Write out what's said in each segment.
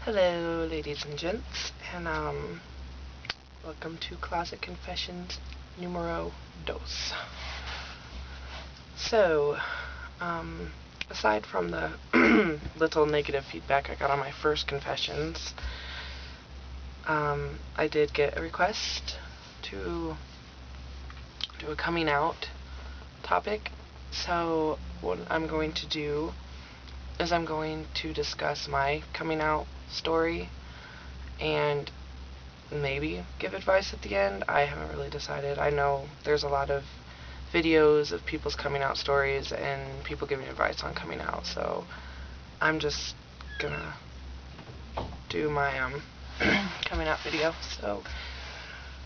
Hello, ladies and gents, and welcome to Closet Confessions numero dos. So, aside from the little negative feedback I got on my first confessions, I did get a request to do a coming out topic. So, what I'm going to do is I'm going to discuss my coming out story and maybe give advice at the end. I haven't really decided. I know there's a lot of videos of people's coming out stories and people giving advice on coming out, so I'm just gonna do my coming out video. So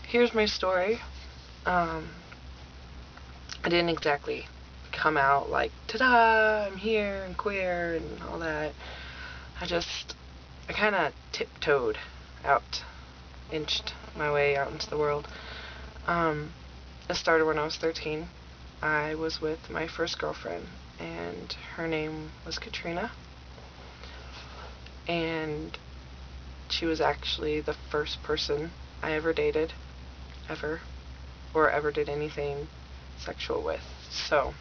here's my story. I didn't exactly come out like, ta-da, I'm here and queer and all that. I kind of tiptoed out, inched my way out into the world. It started when I was 13. I was with my first girlfriend, and her name was Katrina. And she was actually the first person I ever dated, or ever did anything sexual with. So,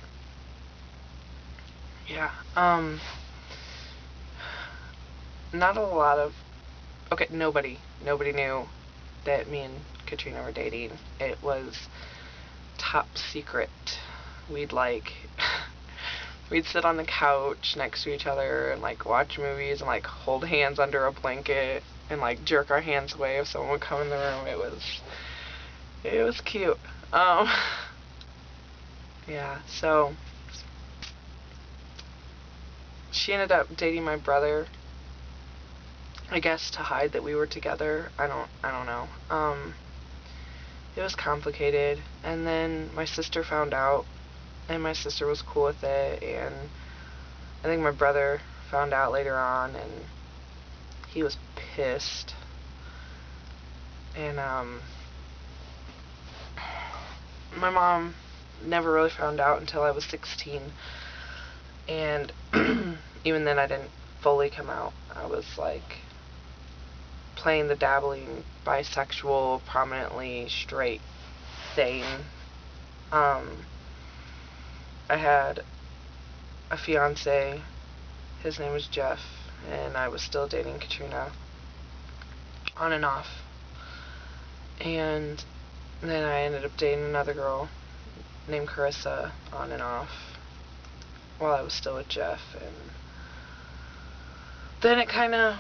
yeah, not a lot of, nobody knew that me and Katrina were dating. It was top secret. We'd we'd sit on the couch next to each other and watch movies and hold hands under a blanket and jerk our hands away if someone would come in the room. It was cute. Yeah, so she ended up dating my brother, I guess to hide that we were together. I don't know. It was complicated, and then my sister found out, and my sister was cool with it, and I think my brother found out later on, and he was pissed. And my mom never really found out until I was 16, and even then I didn't fully come out. I was playing the dabbling bisexual, prominently straight thing. I had a fiance, his name was Jeff, and I was still dating Katrina, on and off. And then I ended up dating another girl named Carissa, on and off, while I was still with Jeff. And then it kind of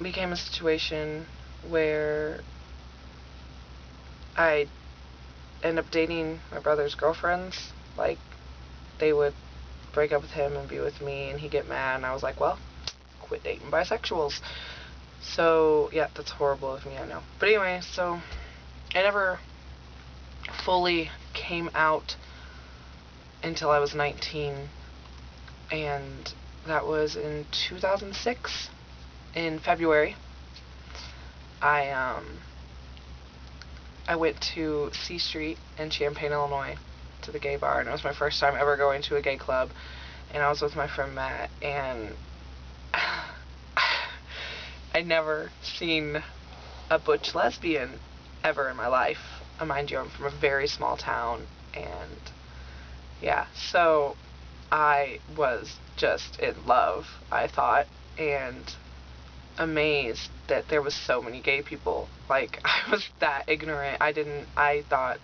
became a situation where I end up dating my brother's girlfriends. They would break up with him and be with me, and he'd get mad, and I was like, well, quit dating bisexuals. So, yeah, that's horrible of me, I know. But anyway, so I never fully came out until I was 19, and that was in 2006, in February. I went to C Street in Champaign, Illinois, to the gay bar, and it was my first time ever going to a gay club, and I was with my friend Matt, and I'd never seen a butch lesbian ever in my life. Mind you, I'm from a very small town, and yeah, so I was just in love, I thought, and amazed that there was so many gay people. I was that ignorant. I thought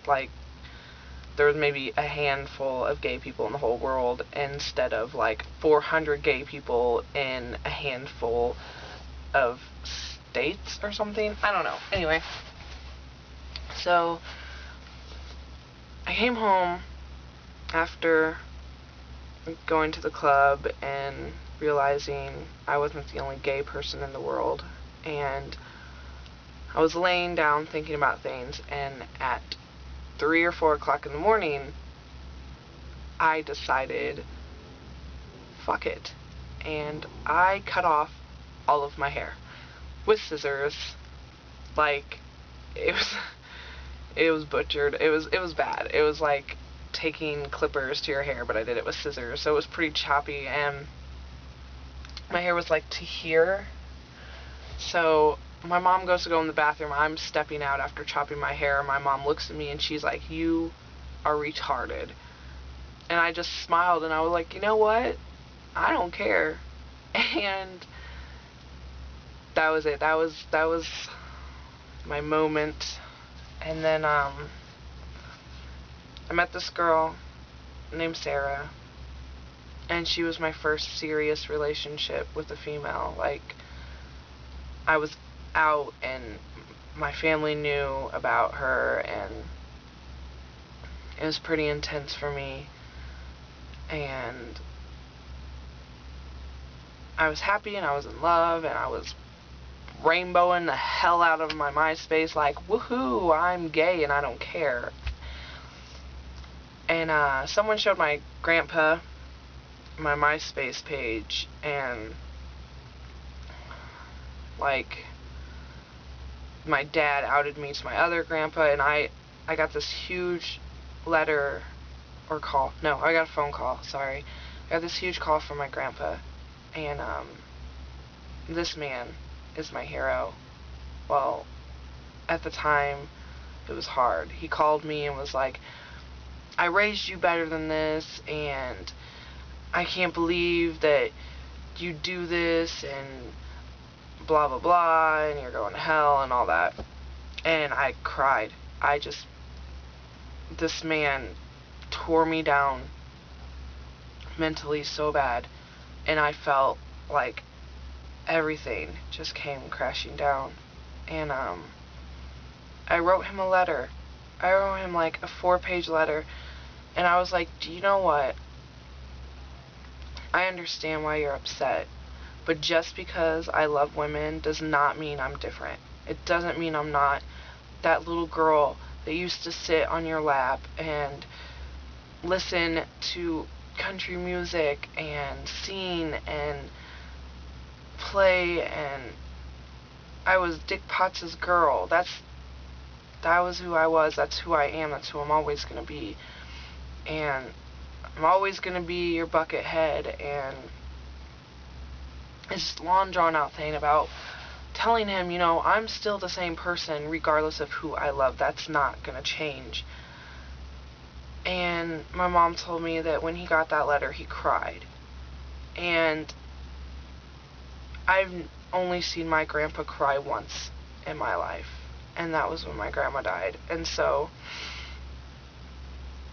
there was maybe a handful of gay people in the whole world instead of 400 gay people in a handful of states or something. I don't know. Anyway, so I came home after going to the club and realizing I wasn't the only gay person in the world, and I was laying down thinking about things, and at 3 or 4 o'clock in the morning, I decided, fuck it, and I cut off all of my hair with scissors. It was butchered. It was bad. It was taking clippers to your hair, but I did it with scissors, so it was pretty choppy, and my hair was to here, So my mom goes to go in the bathroom. I'm stepping out after chopping my hair. My mom looks at me and she's like, "You are retarded." And I just smiled and I was like, you know what? I don't care. And that was it. That was my moment. And then I met this girl named Sarah, and she was my first serious relationship with a female. Like, I was out and my family knew about her, and it was pretty intense for me. And I was happy and I was in love and I was rainbowing the hell out of my MySpace, like, woohoo, I'm gay and I don't care. And someone showed my grandpa my MySpace page, and like, my dad outed me to my other grandpa, and I got this huge letter or call. No, I got a phone call, sorry. I got this huge call from my grandpa, and this man is my hero. Well, at the time, it was hard. He called me and was like, I raised you better than this, and I can't believe that you do this, and blah blah blah, and you're going to hell and all that. And I cried. This man tore me down mentally so bad, and I felt like everything just came crashing down. And I wrote him a letter. I wrote him like a 4-page letter, and I was like, do you know what? I understand why you're upset, but just because I love women does not mean I'm different. It doesn't mean I'm not that little girl that used to sit on your lap and listen to country music and sing and play, and I was Dick Potts' girl. That was who I was. That's who I am. That's who I'm always going to be. And I'm always going to be your bucket head. And it's just a long drawn out thing about telling him, you know, I'm still the same person regardless of who I love. That's not going to change. And my mom told me that when he got that letter, he cried. And I've only seen my grandpa cry once in my life, and that was when my grandma died. And so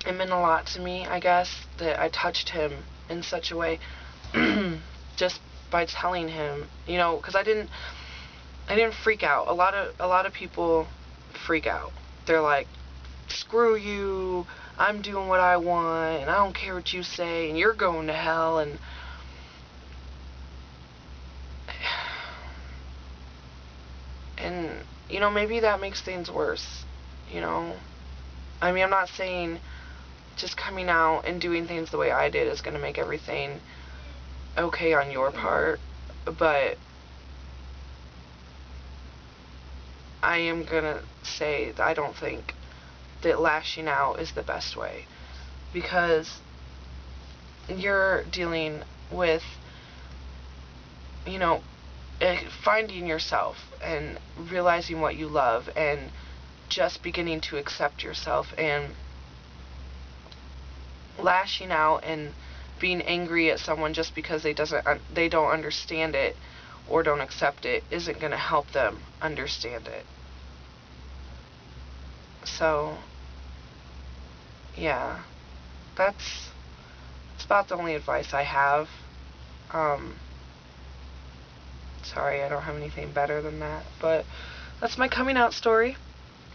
it meant a lot to me, I guess, that I touched him in such a way just by telling him, you know, because I didn't freak out. A lot of people freak out. They're like, screw you, I'm doing what I want, and I don't care what you say, and you're going to hell. And you know, maybe that makes things worse, you know. I mean, I'm not saying just coming out and doing things the way I did is going to make everything okay on your part, but I am going to say that I don't think that lashing out is the best way, because you're dealing with, you know, finding yourself and realizing what you love and just beginning to accept yourself. And lashing out and being angry at someone just because they don't understand it or don't accept it isn't going to help them understand it. So yeah, that's about the only advice I have. Sorry, I don't have anything better than that, but that's my coming out story,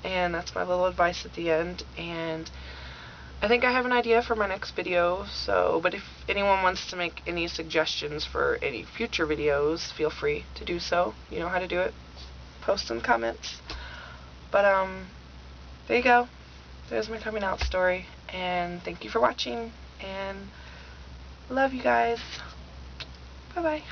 and that's my little advice at the end. And I think I have an idea for my next video, but if anyone wants to make any suggestions for any future videos, feel free to do so. You know how to do it. Post in the comments. But there you go. There's my coming out story, and thank you for watching, and love you guys. Bye bye.